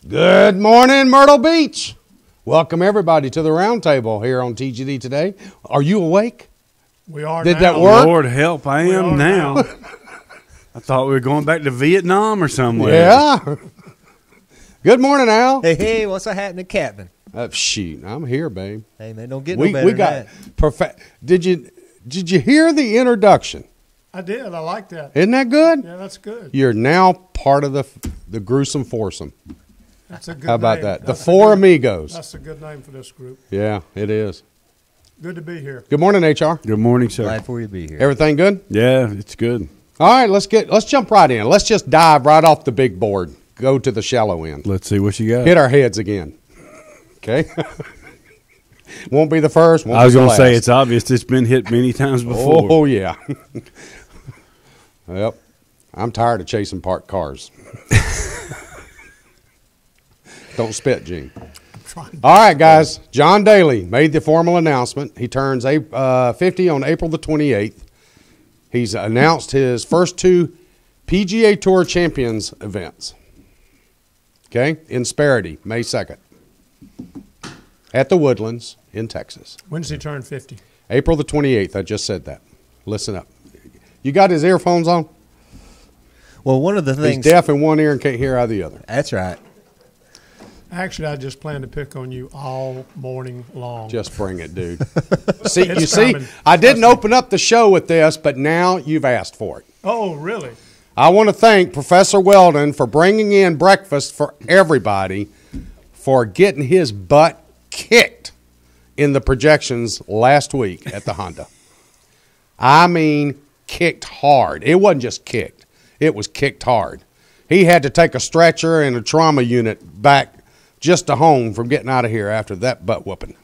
Good morning, Myrtle Beach. Welcome, everybody, to the roundtable here on TGD today. Are you awake? We are Did now. that work? Lord help, I am now. I thought we were going back to Vietnam or somewhere. Yeah. Good morning, Al. Hey, what's happening, Captain? Shoot, I'm here, babe. Hey, man, don't get no better We than got that. Did you hear the introduction? I did. I like that. Isn't that good? Yeah, that's good. You're now part of the gruesome foursome. That's a good How about name. that? The That's a Four good- Amigos. That's a good name for this group. Yeah, it is. Good to be here. Good morning, HR. Good morning, sir. Glad for you to be here. Everything good? Yeah, it's good. All right, let's jump right in. Let's just dive right off the big board. Go to the shallow end. Let's see what you got. Hit our heads again. Okay. Won't be the first. Won't I was be the going to say last. it's obvious it's been hit many times before. Oh yeah. Yep. I'm tired of chasing parked cars. Don't spit, Gene. All right, guys. John Daly made the formal announcement. He turns 50 on April the 28th. He's announced his first two PGA Tour Champions events. Okay? In Sparity, May 2nd. At the Woodlands in Texas. When does he turn 50? April the 28th. I just said that. Listen up. You got his earphones on? Well, one of the He's things. deaf in one ear and can't hear out of the other. That's right. Actually, I just plan to pick on you all morning long. Just bring it, dude. See, It's you see, coming. I didn't Trust me. open up the show with this, but now you've asked for it. Oh, really? I want to thank Professor Weldon for bringing in breakfast for everybody, for getting his butt kicked in the projections last week at the Honda. I mean, kicked hard. It wasn't just kicked. It was kicked hard. He had to take a stretcher and a trauma unit back just to home from getting out of here after that butt whooping.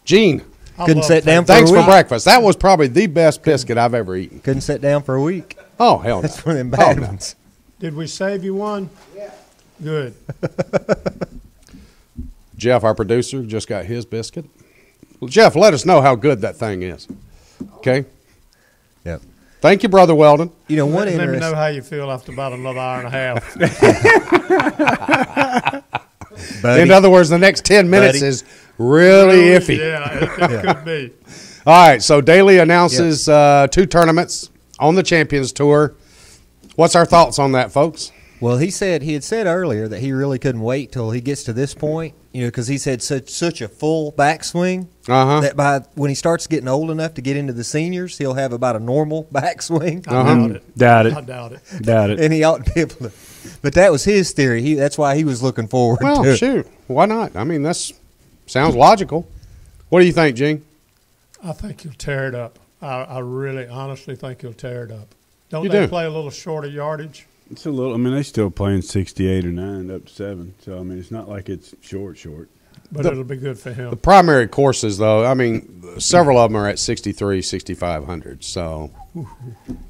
Gene, I Couldn't love sit down taking- for thanks a for week. breakfast. That was probably the best biscuit I've ever eaten. Couldn't sit down for a week. Oh, hell no. That's one of them bad Oh, no. ones. Did we save you one? Yeah. Good. Jeff, our producer, just got his biscuit. Well, Jeff, let us know how good that thing is. Okay? Yep. Thank you, Brother Weldon. You know, one Let me know interesting. how you feel after about another hour and a half. In other words, the next 10 minutes Buddy. is really iffy. Yeah, it could be. All right, so Daly announces two tournaments on the Champions Tour. What's our thoughts on that, folks? Well, he had said earlier that he really couldn't wait till he gets to this point, because he's had such a full backswing Uh-huh. that when he starts getting old enough to get into the seniors, he'll have about a normal backswing. I doubt it. Doubt it. I doubt it. Doubt it. And he ought to be able to. But that was his theory. That's why he was looking forward to Well, it. shoot. Why not? I mean, that sounds logical. What do you think, Gene? I think he'll tear it up. I really, honestly think he'll tear it up. Don't You they do. play a little shorter yardage? It's a little. I mean, they still playing 68 or 9 up to 7. So I mean, it's not like it's short. But it'll be good for him. The primary courses, though, I mean, several of them are at 63, 6,500. So,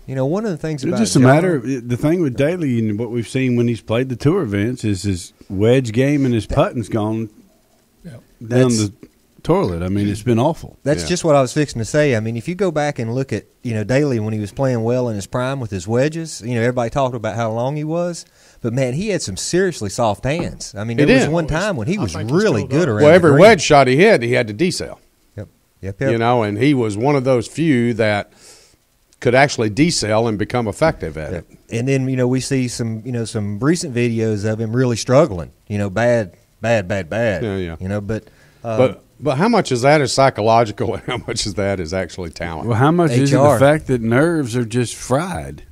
One of the things It's about just a John- matter. The thing with Daly and what we've seen when he's played the tour events is his wedge game and his putting's gone Yeah. down the toilet. I mean, it's been awful. That's Yeah. just what I was fixing to say. I mean, if you go back and look at, Daly when he was playing well in his prime with his wedges, everybody talked about how long he was. But, man, he had some seriously soft hands. I mean, He there was did. one time when he I was think he really still good does. around well, the every green. wedge shot he had to decel. Yep. And he was one of those few that could actually decel and become effective at it. And then, we see some recent videos of him really struggling, bad. Yeah. But But how much is that is psychological and how much is that is actually talent? Well, how much is it the HR. fact that nerves are just fried?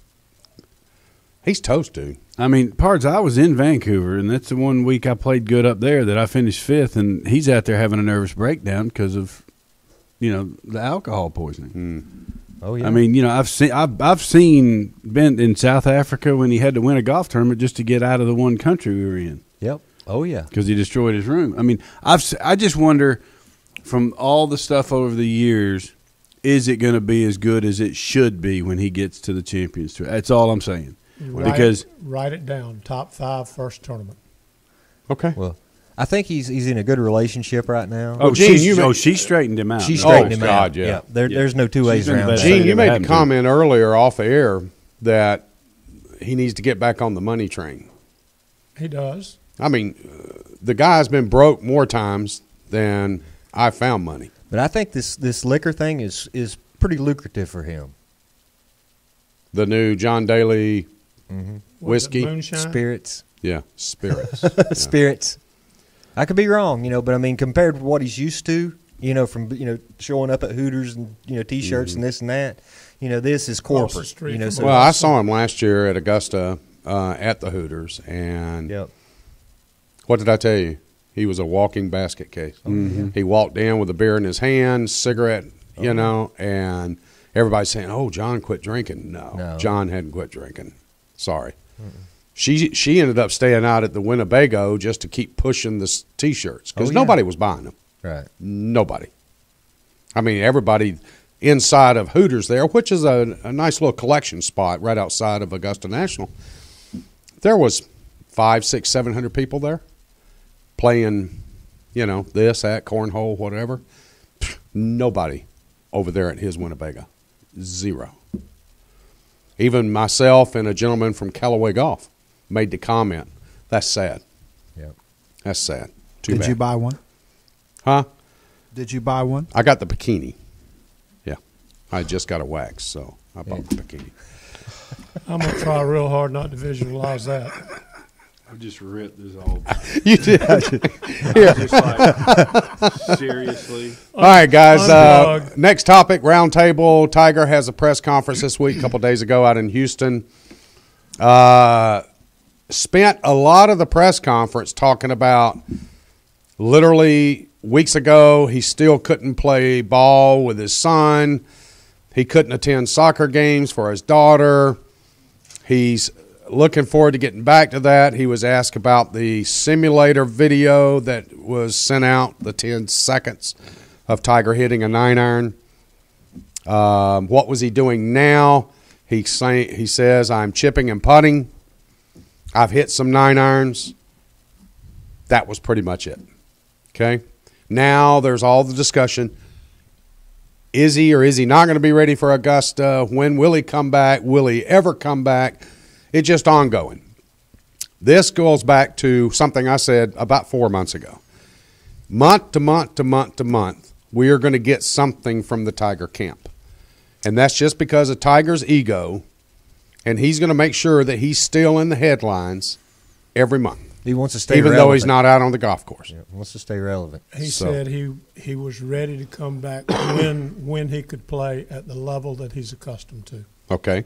He's toast, dude. I mean, Pards, I was in Vancouver, and that's the one week I played good up there that I finished 5th, and he's out there having a nervous breakdown because of, the alcohol poisoning. oh, yeah. I mean, I've seen Ben in South Africa when he had to win a golf tournament just to get out of the one country we were in Yep. Oh, yeah. because he destroyed his room. I mean, I just wonder, from all the stuff over the years, is it going to be as good as it should be when he gets to the Champions Tour? That's all I'm saying. Because Write it down. Top 5 first tournament. Okay. Well, I think he's in a good relationship right now. Oh, Gene, she straightened him out. She though. straightened him God, out. yeah. There's no two ways She's been the around best that. thing Gene, you ever made happened the to him. comment earlier off the air that he needs to get back on the money train. He does. I mean, the guy's been broke more times than I found money. But I think this liquor thing is pretty lucrative for him. The new John Daly Was it whiskey. moonshine? Spirits. Yeah, spirits. Yeah. Spirits. I could be wrong, but I mean, compared to what he's used to, from showing up at Hooters and T-shirts and this and that, this is Across the corporate. street from So Well, I saw him last year at Augusta at the Hooters, and yep. what did I tell you? He was a walking basket case. He walked in with a beer in his hand, cigarette, and everybody's saying, "Oh, John quit drinking." No, John hadn't quit drinking. Sorry. She ended up staying out at the Winnebago just to keep pushing the T-shirts because nobody was buying them. Right. Nobody. I mean, everybody inside of Hooters there, which is a nice little collection spot right outside of Augusta National. There was 500, 600, 700 people there playing, this, that, cornhole, whatever. Nobody over there at his Winnebago. Zero. Even myself and a gentleman from Callaway Golf made the comment, that's sad. Yep. That's sad. Too bad. Did you buy one? Huh? Did you buy one? I got the bikini. Yeah. I just got a wax, so I bought the bikini. I'm going to try real hard not to visualize that. I just ripped this all. You did. Just like, seriously. All right, guys. Unplug. Next topic, roundtable. Tiger has a press conference this week, a couple days ago out in Houston. Spent a lot of the press conference talking about literally weeks ago he still couldn't play ball with his son. He couldn't attend soccer games for his daughter. He's looking forward to getting back to that. He was asked about the simulator video that was sent out, the 10 seconds of Tiger hitting a 9-iron. What was he doing now? He says, I'm chipping and putting. I've hit some 9-irons. That was pretty much it. Okay? Now there's all the discussion. Is he or is he not going to be ready for Augusta? When will he come back? Will he ever come back? It's just ongoing. This goes back to something I said about 4 months ago. Month to month to month to month, we are going to get something from the Tiger camp. And that's just because of Tiger's ego, and he's going to make sure that he's still in the headlines every month. He wants to stay even relevant. though he's not out on the golf course. Yeah, wants to stay relevant. He said he was ready to come back when he could play at the level that he's accustomed to. Okay.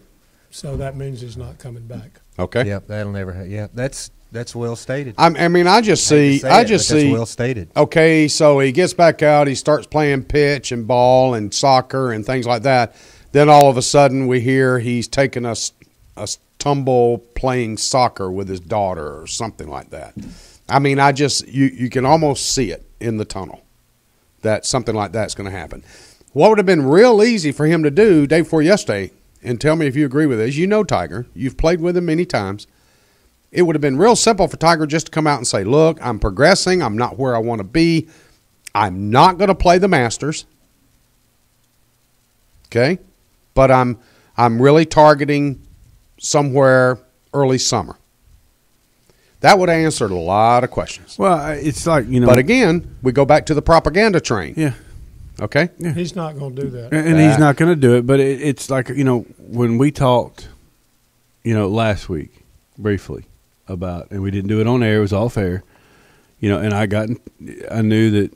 So that means he's not coming back. Okay. Yep, that'll never happen. Yeah, that's well stated. I mean, I just see. That's well stated. Okay, so he gets back out. He starts playing pitch and ball and soccer and things like that. Then all of a sudden, we hear he's taking a tumble playing soccer with his daughter or something like that. I mean, you can almost see it in the tunnel that something like that's going to happen. What would have been real easy for him to do day before yesterday, and tell me if you agree with this. You know Tiger. You've played with him many times. It would have been real simple for Tiger just to come out and say, look, I'm progressing. I'm not where I want to be. I'm not going to play the Masters. Okay? But I'm really targeting somewhere early summer. That would have answered a lot of questions. Well, it's like, But again, we go back to the propaganda train. Yeah. Okay? He's not going to do that. And he's not going to do it. But it's like, when we talked, last week briefly about, and we didn't do it on air, it was off air, and I knew that,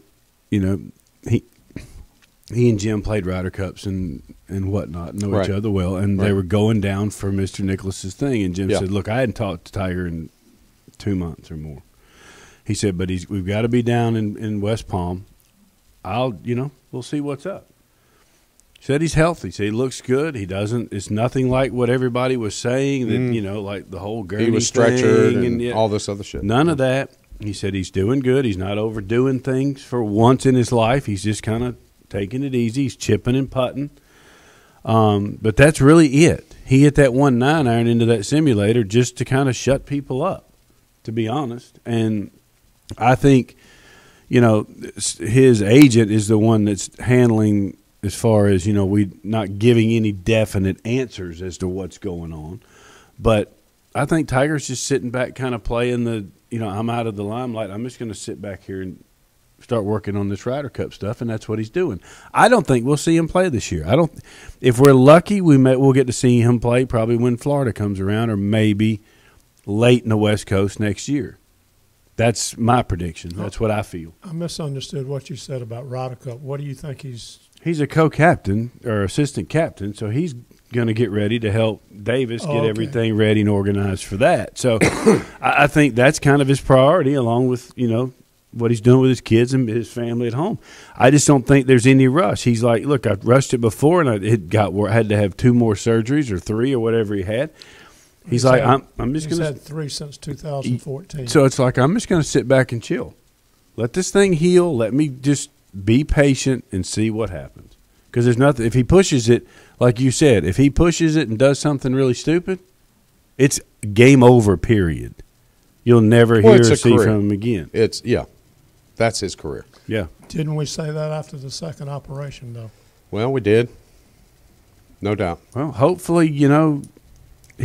he and Jim played Ryder Cups and whatnot, know each other well, and they were going down for Mr. Nicklaus's thing. And Jim said, look, I hadn't talked to Tiger in 2 months or more. He said, but we've got to be down in West Palm. We'll see what's up. He said he's healthy. He said he looks good. It's nothing like what everybody was saying that, like the whole gurney he was stretchered thing and all this other shit. None of that. He said he's doing good. He's not overdoing things for once in his life. He's just kind of taking it easy. He's chipping and putting. But that's really it. He hit that 9-iron into that simulator just to kind of shut people up, to be honest. And I think, his agent is the one that's handling as far as, we not giving any definite answers as to what's going on. But I think Tiger's just sitting back, kind of playing the, I'm out of the limelight. I'm just going to sit back here and start working on this Ryder Cup stuff, and that's what he's doing. I don't think we'll see him play this year. If we're lucky, we'll get to see him play probably when Florida comes around, or maybe late in the West Coast next year. That's my prediction. That's what I feel. I misunderstood what you said about Ryder Cup. What do you think he's a co-captain or assistant captain, so he's going to get ready to help Davis get everything ready and organized for that. So I think that's kind of his priority, along with, what he's doing with his kids and his family at home. I just don't think there's any rush. He's like, look, I've rushed it before, and I had to have 2 more surgeries or 3 or whatever he had. He's like, I'm just going to. He's had 3 since 2014. So it's like, I'm just going to sit back and chill. Let this thing heal. Let me just be patient and see what happens. Because there's nothing. If he pushes it, like you said, if he pushes it and does something really stupid, it's game over. Period. You'll never hear or see from him again. That's his career. Yeah. Didn't we say that after the second operation, though? Well, we did. No doubt. Well, hopefully, he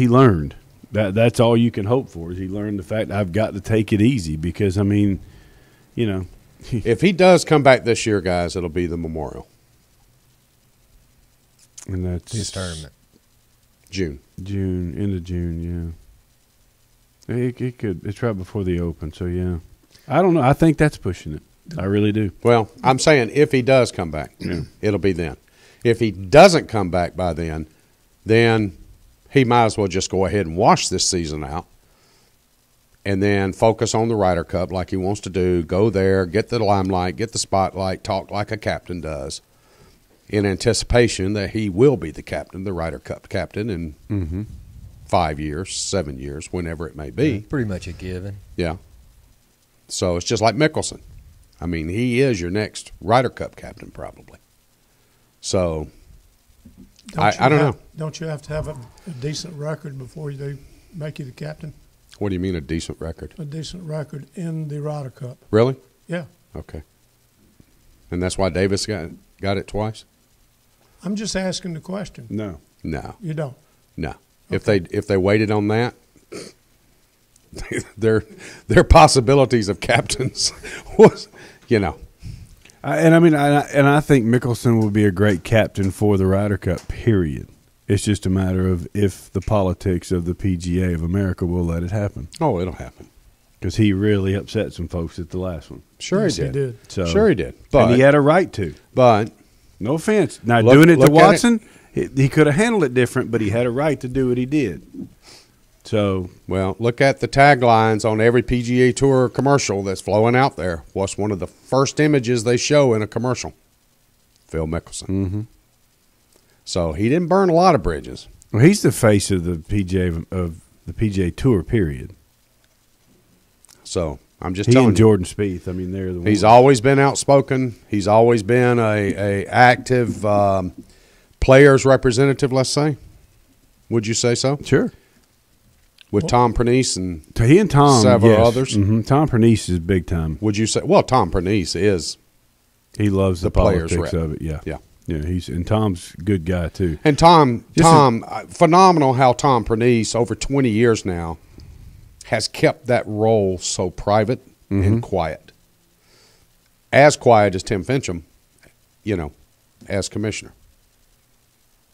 learned. That's all you can hope for, is he learned the fact I've got to take it easy, because, if he does come back this year, guys, it'll be the Memorial. And that's his tournament. End of June, yeah. It could. It's right before the Open, so yeah. I don't know. I think that's pushing it. I really do. Well, I'm saying if he does come back, it'll be then. If he doesn't come back by then he might as well just go ahead and wash this season out and then focus on the Ryder Cup like he wants to do. Go there, get the limelight, get the spotlight, talk like a captain does, in anticipation that he will be the captain, the Ryder Cup captain, in 5 years, 7 years, whenever it may be. Pretty much a given. Yeah. So it's just like Mickelson. I mean, he is your next Ryder Cup captain probably. So I don't know. Don't you have to have a decent record before they make you the captain? What do you mean a decent record? A decent record in the Ryder Cup. Really? Yeah. Okay. And that's why Davis got it twice? I'm just asking the question. No. You don't? No. Okay. If they waited on that, their possibilities of captains was, I think Mickelson would be a great captain for the Ryder Cup, period. It's just a matter of if the politics of the PGA of America will let it happen. Oh, it'll happen. Because he really upset some folks at the last one. Sure he did. So, sure he did. And he had a right to. But no offense. Now, doing it to Watson, he could have handled it different, but he had a right to do what he did. So, well, look at the taglines on every PGA Tour commercial that's flowing out there. What's one of the first images they show in a commercial? Phil Mickelson. Mm-hmm. So he didn't burn a lot of bridges. Well, he's the face of the PGA Tour, period. So I'm just telling you. He and Jordan Spieth, they're the ones. He's always been outspoken. He's always been a active players representative, let's say. Would you say so? Sure. With Tom Pernice and he and Tom, several others. Mm-hmm. Tom Pernice is big time. Would you say? Well, Tom Pernice is. He loves the players politics rep. of it. Yeah, yeah. And Tom's a good guy too. And Tom, phenomenal how Tom Pernice over 20 years now has kept that role so private and quiet, as quiet as Tim Fincham, as commissioner.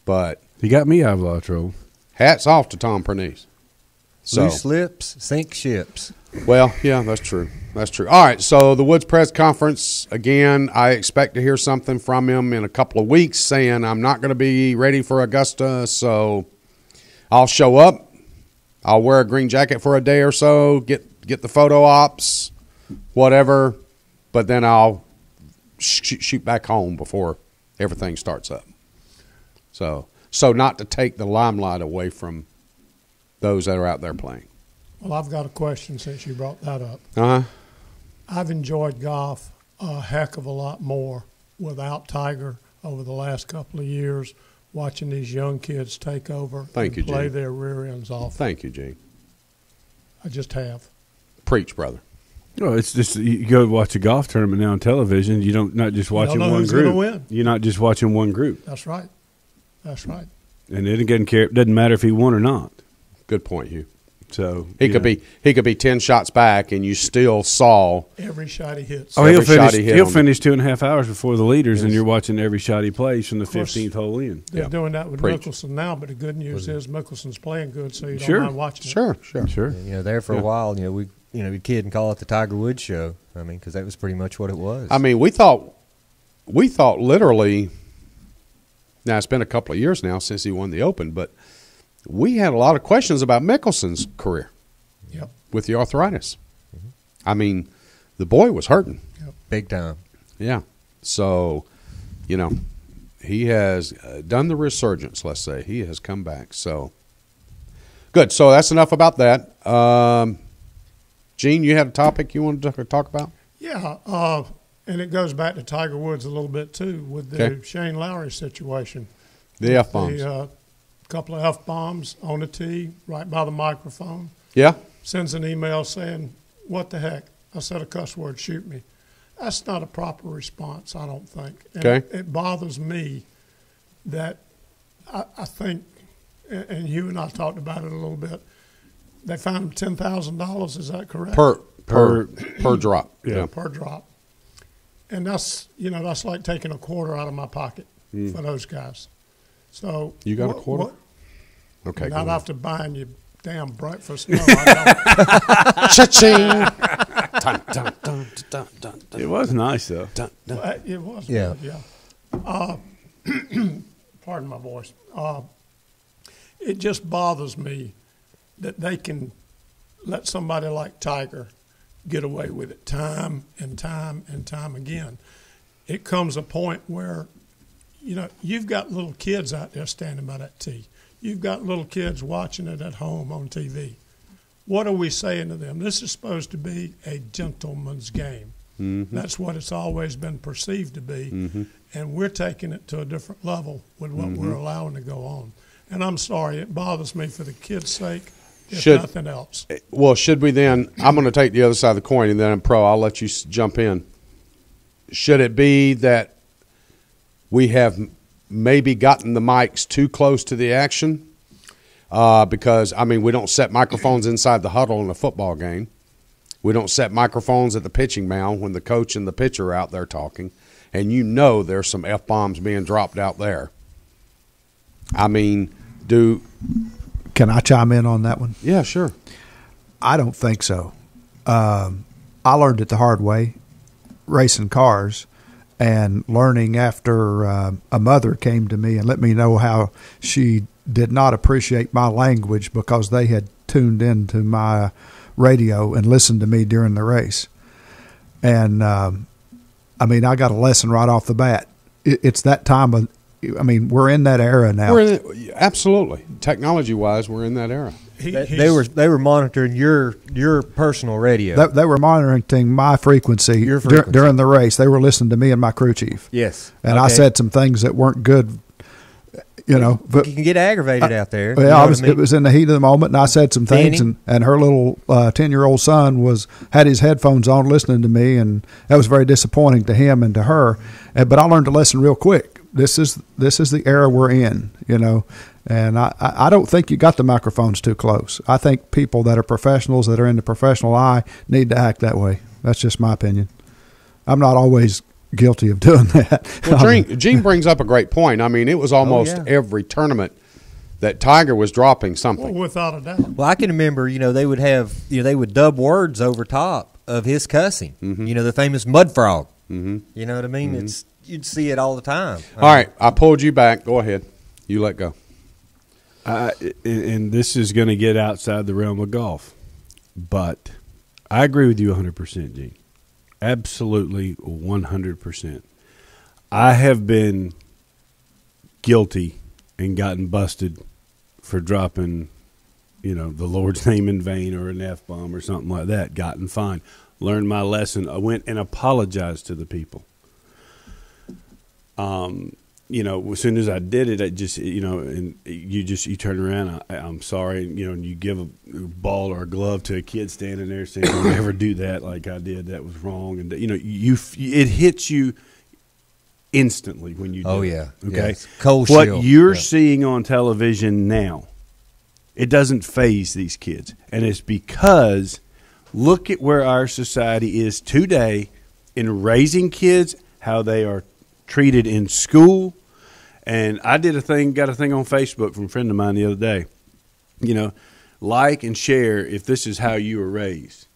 But he got me out of a lot of trouble. Hats off to Tom Pernice. So, loose lips sink ships. Well, yeah, that's true. That's true. All right, so the Woods Press Conference, again, I expect to hear something from him in a couple of weeks saying I'm not going to be ready for Augusta, so I'll show up. I'll wear a green jacket for a day or so, get the photo ops, whatever, but then I'll shoot back home before everything starts up. So not to take the limelight away from those that are out there playing. Well, I've got a question since you brought that up. Uh-huh. I've enjoyed golf a heck of a lot more without Tiger over the last couple of years, watching these young kids take over and play Gene. their rear ends off. Thank you, Gene. I just have. Preach, brother. Well, it's just you go watch a golf tournament now on television. You don't not just watching one group. Win. You're not just watching one group. That's right. That's right. And it doesn't care. It doesn't matter if he won or not. Good point, Hugh. So He could be 10 shots back, and you still saw. Every shot he hits. Oh, he'll every shot he hit He'll on finish 2.5 hours before the leaders, and you're watching every shot he plays from the course, 15th hole in. They're Yeah. doing that with Preach. Mickelson now, but the good news is Mickelson's playing good, so you don't Sure. mind watching it. Sure. Sure. You know, there for a while, we kid and call it the Tiger Woods show. I mean, because that was pretty much what it was. I mean, we thought literally. Now it's been a couple of years now since he won the Open, but we had a lot of questions about Mickelson's career Yep. with the arthritis. I mean, the boy was hurting. Big time. Yeah. So, he has done the resurgence, let's say. He has come back. So, good. So that's enough about that. Gene, you had a topic you wanted to talk about? Yeah, and it goes back to Tiger Woods a little bit too with the Okay. Shane Lowry situation. The F-bombs. The couple of F-bombs on the tee right by the microphone. Yeah? Sends an email saying, "What the heck? I said a cuss word, shoot me." That's not a proper response, I don't think. And Okay. it bothers me that I think, and you and I talked about it a little bit, they found him $10,000, is that correct? Per drop. Yeah. Per drop. And that's like taking a quarter out of my pocket for those guys. So You got a quarter? Okay. Not go after buying you damn breakfast. No, I ahead. Cha-ching! Dun, dun, dun, dun, dun, dun, It was nice, though. dun, dun. don't. It was. Yeah. Good, yeah. Pardon my voice. It just bothers me that they can let somebody like Tiger get away with it time and time and time again. It comes a point where, you've got little kids out there standing by that tee. You've got little kids watching it at home on TV. What are we saying to them? This is supposed to be a gentleman's game. Mm-hmm. That's what it's always been perceived to be. And we're taking it to a different level with what we're allowing to go on. And I'm sorry, it bothers me for the kids' sake, if nothing else. Well, should we then? I'm going to take the other side of the coin, and then I'm pro. I'll let you jump in. Should it be that we have maybe gotten the mics too close to the action? Because, we don't set microphones inside the huddle in a football game. We don't set microphones at the pitching mound when the coach and the pitcher are out there talking. And there's some F-bombs being dropped out there. Can I chime in on that one? Yeah, sure. I don't think so. I learned it the hard way, racing cars, and learning after a mother came to me and let me know how she did not appreciate my language because they had tuned into my radio and listened to me during the race. And, I got a lesson right off the bat. It's that time of, we're in that era now. Absolutely. Technology-wise, we're in that era. They were monitoring your personal radio. They were monitoring my frequency, Your frequency. During the race. They were listening to me and my crew chief. Yes. And I said some things that weren't good, But you can get aggravated out there. Well, You know what I mean? it was in the heat of the moment, and I said some things, Danny? and her little 10-year-old son had his headphones on listening to me, and that was very disappointing to him and to her. But I learned a lesson real quick. This is the era we're in, and I don't think you got the microphones too close. I think people that are professionals, that are in the professional eye, need to act that way. That's just my opinion. I'm not always guilty of doing that. Well, Gene brings up a great point. It was almost yeah. every tournament that Tiger was dropping something. Well, without a doubt. Well, I can remember, they would have, they would dub words over top of his cussing. The famous mud frog. You know what I mean? You'd see it all the time. All right, I pulled you back. Go ahead. You let go. And this is going to get outside the realm of golf, but I agree with you 100%, Gene. Absolutely 100%. I have been guilty and gotten busted for dropping, the Lord's name in vain or an F-bomb or something like that. Gotten fined. Learned my lesson. I went and apologized to the people. As soon as I did it, I just, and you turn around, I'm sorry, and you give a ball or a glove to a kid standing there saying, don't ever do that like I did. That was wrong. And, it hits you instantly when you do Oh, it. yeah. Okay. Yes. Cold what shield. you're seeing on television now It doesn't faze these kids. And it's because look at where our society is today in raising kids, how they are treated in school. And I got a thing on Facebook from a friend of mine the other day. You know, like and share if this is how you were raised.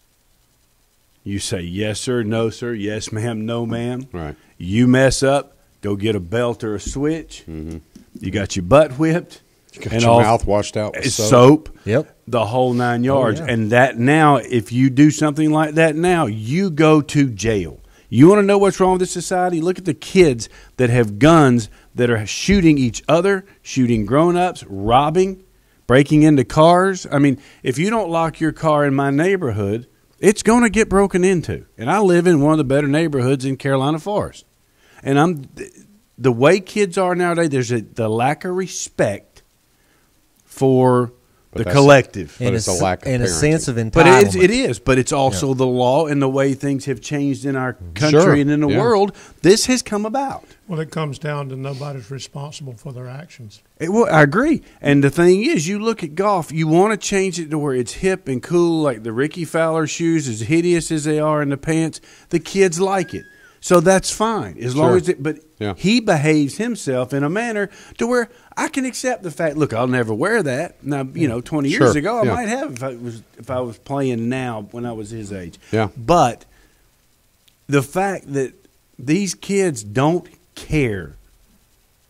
You say, yes, sir, no, sir, yes, ma'am, no, ma'am. Right. You mess up, go get a belt or a switch. Mm-hmm. You got your butt whipped. You got your mouth washed out with soap. Yep. The whole 9 yards. yeah. And that now, if you do something like that now, you go to jail. You want to know what's wrong with this society? Look at the kids that have guns that are shooting each other, shooting grown-ups, robbing, breaking into cars. I mean, if you don't lock your car in my neighborhood, it's going to get broken into. And I live in one of the better neighborhoods in Carolina Forest. And the way kids are nowadays, there's the lack of respect for the collective. But it's a lack of and a parenting. sense of entitlement. But it is. But it's also the law and the way things have changed in our country Sure, and in the yeah. world. This has come about. Well, it comes down to nobody's responsible for their actions. Well, I agree. And the thing is, you look at golf, you want to change it to where it's hip and cool, like the Ricky Fowler shoes, as hideous as they are in the pants. The kids like it. So that's fine. As long as but Yeah. he behaves himself in a manner to where I can accept the fact, look, I'll never wear that. Now, 20 years Sure, ago, I yeah. might have if I was playing now when I was his age. Yeah. But the fact that these kids don't care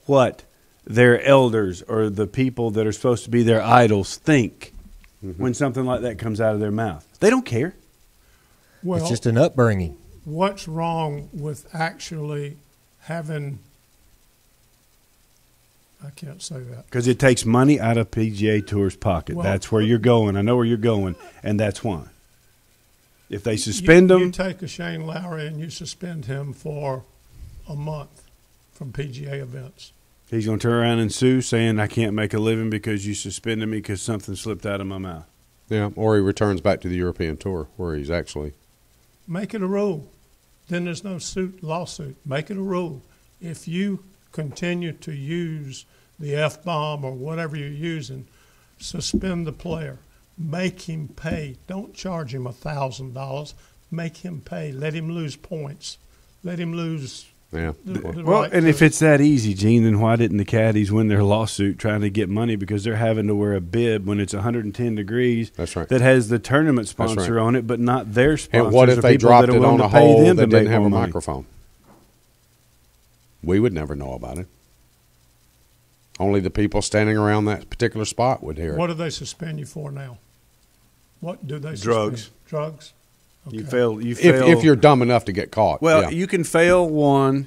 what their elders or the people that are supposed to be their idols think when something like that comes out of their mouth. They don't care. Well, It's just an upbringing. what's wrong with actually having, I can't say that. Because it takes money out of PGA Tour's pocket. Well- That's where you're going. I know where you're going, and that's why. If they suspend You them, take a Shane Lowry and you suspend him for a month from PGA events. he's going to turn around and sue, saying, I can't make a living because you suspended me because something slipped out of my mouth. Yeah, or he returns back to the European Tour where he's actually. Make it a rule. Then there's no lawsuit. Make it a rule. If you continue to use the F-bomb or whatever you're using, suspend the player. Make him pay. Don't charge him $1,000. Make him pay. Let him lose points. Let him lose. Yeah. Well, and if it's that easy, Gene, then why didn't the caddies win their lawsuit trying to get money because they're having to wear a bib when it's 110 degrees? That's right. That has the tournament That's sponsor right. on it, but not their sponsors. And what if or they people dropped that are it willing on a to pay hole them that to didn't make have a more money? microphone? We would never know about it. Only the people standing around that particular spot would hear it. What do they suspend you for now? What do they suspend? Drugs. Drugs? You Okay. fail. If you're dumb enough to get caught. Well, yeah. you can fail one,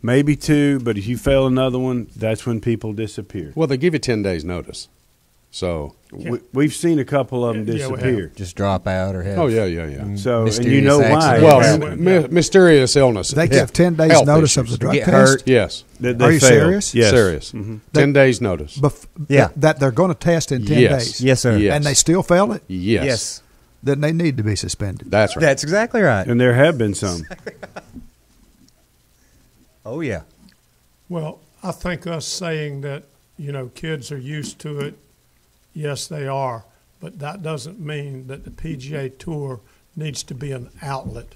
maybe two, but if you fail another one, that's when people disappear. Well, they give you 10 days notice. So, We've seen a couple of them Yeah, we have. disappear. Just drop out or have. oh, yeah. So, and mysterious you know why. accident. Well, Yeah. mysterious illness. They give 10 days Health notice issues. of the drug Get test. hurt. Yes. That Are they you fail. serious? Yes. Serious. 10 days notice. Yeah. That they're going to test in 10 Yes. days. Yes, sir. Yes. And they still fail it? Yes. Then they need to be suspended. That's right. That's exactly right. And there have been some. Oh, yeah. Well, I think us saying that, kids are used to it, yes, they are. But that doesn't mean that the PGA Tour needs to be an outlet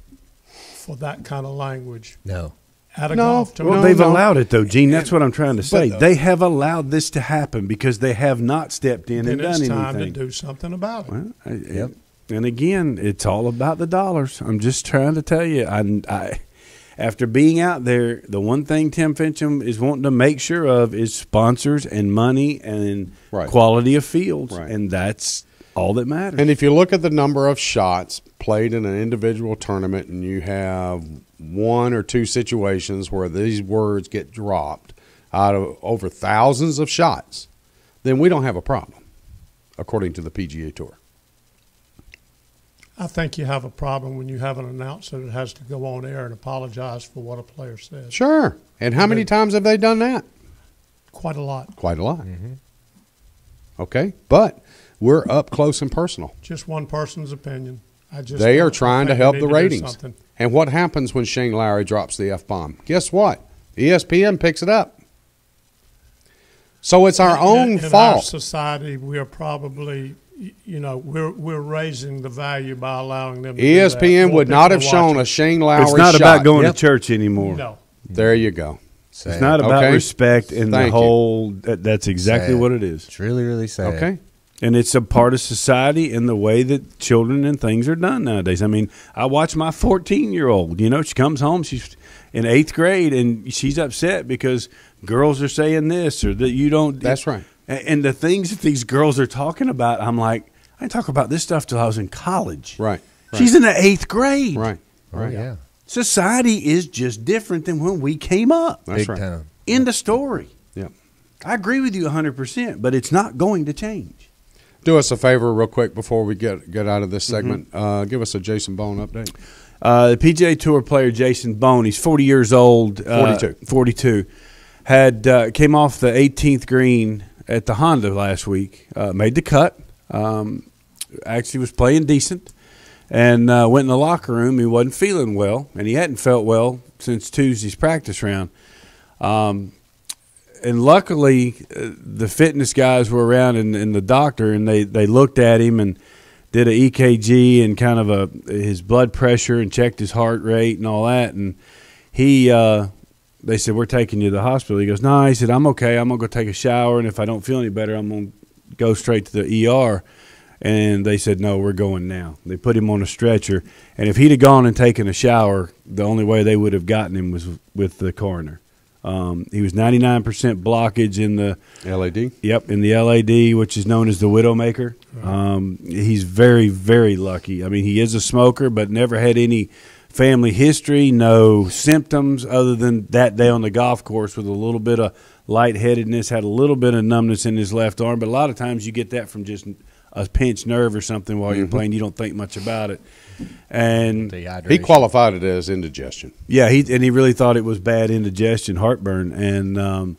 for that kind of language No. at a No. golf Well, tournament. they've allowed it, though, Gene. That's what I'm trying to say. But, They have allowed this to happen because they have not stepped in Then and done it's time anything. to do something about it. Well, and again, it's all about the dollars. I'm just trying to tell you. I after being out there, the one thing Tim Fincham is wanting to make sure of is sponsors and money and Right. quality of fields, Right. and that's all that matters. And if you look at the number of shots played in an individual tournament and you have one or two situations where these words get dropped out of over thousands of shots, then we don't have a problem, according to the PGA Tour. I think you have a problem when you have an announcer that has to go on air and apologize for what a player says. Sure. And how many times have they done that? Quite a lot. Quite a lot. Okay. But we're up close and personal. Just one person's opinion. They are trying to think help we the need to do ratings. something. And what happens when Shane Lowry drops the F-bomb? Guess what? ESPN picks it up. So it's our own in our fault. society, we are probably, we're raising the value by allowing them to do ESPN that. would More not have people are shown watching. a Shane Lowry It's not shot. about going Yep. to church anymore. No. There you go. Sad. It's not about Okay. respect and Thank the you. whole. That's exactly Sad. what it is. It's really, really sad. Okay. And it's a part of society and the way that children and things are done nowadays. I mean, I watch my 14-year-old. She comes home, she's in 8th grade, and she's upset because girls are saying this or that you don't. That's right. And the things that these girls are talking about, I'm like, I didn't talk about this stuff till I was in college. Right. She's in the 8th grade. Right. Oh, yeah. Society is just different than when we came up. That's Big right. time. End of story. Yeah. I agree with you 100%, but it's not going to change. Do us a favor real quick before we get out of this segment. Give us a Jason Bone update. The PGA Tour player Jason Bone, he's 40 years old. 42. Came off the 18th green at the Honda last week. Made the cut. Actually was playing decent. And went in the locker room. He wasn't feeling well, and he hadn't felt well since Tuesday's practice round. And luckily, the fitness guys were around and the doctor, and they looked at him and did an EKG and kind of his blood pressure and checked his heart rate and all that. And they said, we're taking you to the hospital. He goes, no, he said, I'm okay. I'm going to go take a shower, and if I don't feel any better, I'm going to go straight to the ER. And they said, no, we're going now. They put him on a stretcher. And if he'd have gone and taken a shower, the only way they would have gotten him was with the coroner. He was 99% blockage in the LAD? Yep, in the LAD, which is known as the Widowmaker. He's very, very lucky. I mean, he is a smoker, but never had any family history, no symptoms other than that day on the golf course with a little bit of lightheadedness, had a little bit of numbness in his left arm. But a lot of times you get that from just a pinched nerve or something while you're playing. You don't think much about it. And He qualified it as indigestion. yeah, he really thought it was bad indigestion, heartburn, and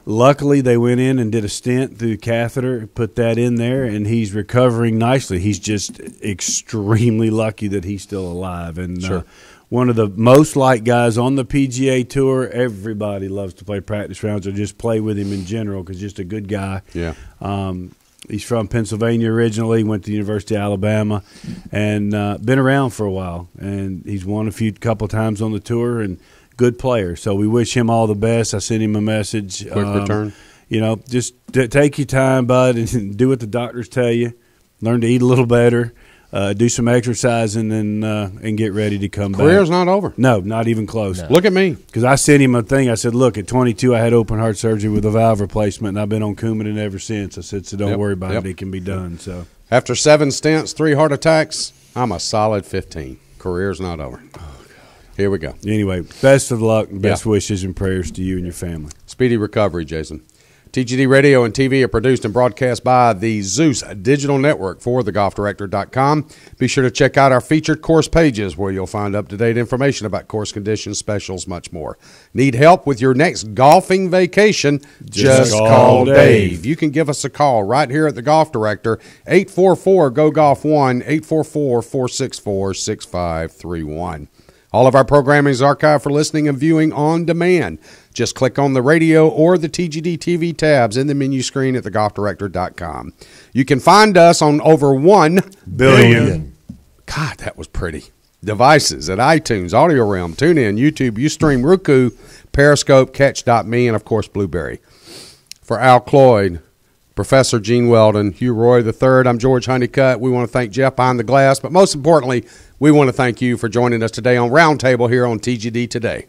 luckily they went in and did a stent through the catheter, put that in there, and he's recovering nicely. He's just extremely lucky that he's still alive, and Sure. One of the most liked guys on the PGA Tour. Everybody loves to play practice rounds or just play with him in general because just a good guy. Yeah. He's from Pennsylvania originally, went to the University of Alabama, and been around for a while. And he's won a couple times on the tour, and good player. So we wish him all the best. I sent him a message. Quick return. Just take your time, bud, and do what the doctors tell you. Learn to eat a little better, do some exercising, and get ready to come Career's back. not over. No, not even close. Look at me. Because I sent him a thing. I said, look, at 22, I had open heart surgery with a valve replacement, and I've been on Coumadin ever since. I said, so don't Yep, worry about yep. it. It can be done. So After 7 stents, 3 heart attacks, I'm a solid 15. Career's not over. Here we go. anyway, best of luck and best Yeah. wishes and prayers to you and your family. Speedy recovery, Jason. TGD Radio and TV are produced and broadcast by the Zeus Digital Network for thegolfdirector.com. Be sure to check out our featured course pages where you'll find up-to-date information about course conditions, specials, much more. Need help with your next golfing vacation? Just call Dave. You can give us a call right here at the Golf Director, 844-GO-GOLF-1, 844-464-6531. All of our programming is archived for listening and viewing on demand. Just click on the radio or the TGD TV tabs in the menu screen at thegolfdirector.com. You can find us on over 1 billion. God, that was pretty. Devices at iTunes, Audio Realm, TuneIn, YouTube, Ustream, Roku, Periscope, Catch.me, and, of course, Blueberry. For Al Cloyd, Professor Gene Weldon, Hugh Roy III, I'm George Honeycutt. We want to thank Jeff behind the glass, but most importantly, we want to thank you for joining us today on Roundtable here on TGD Today.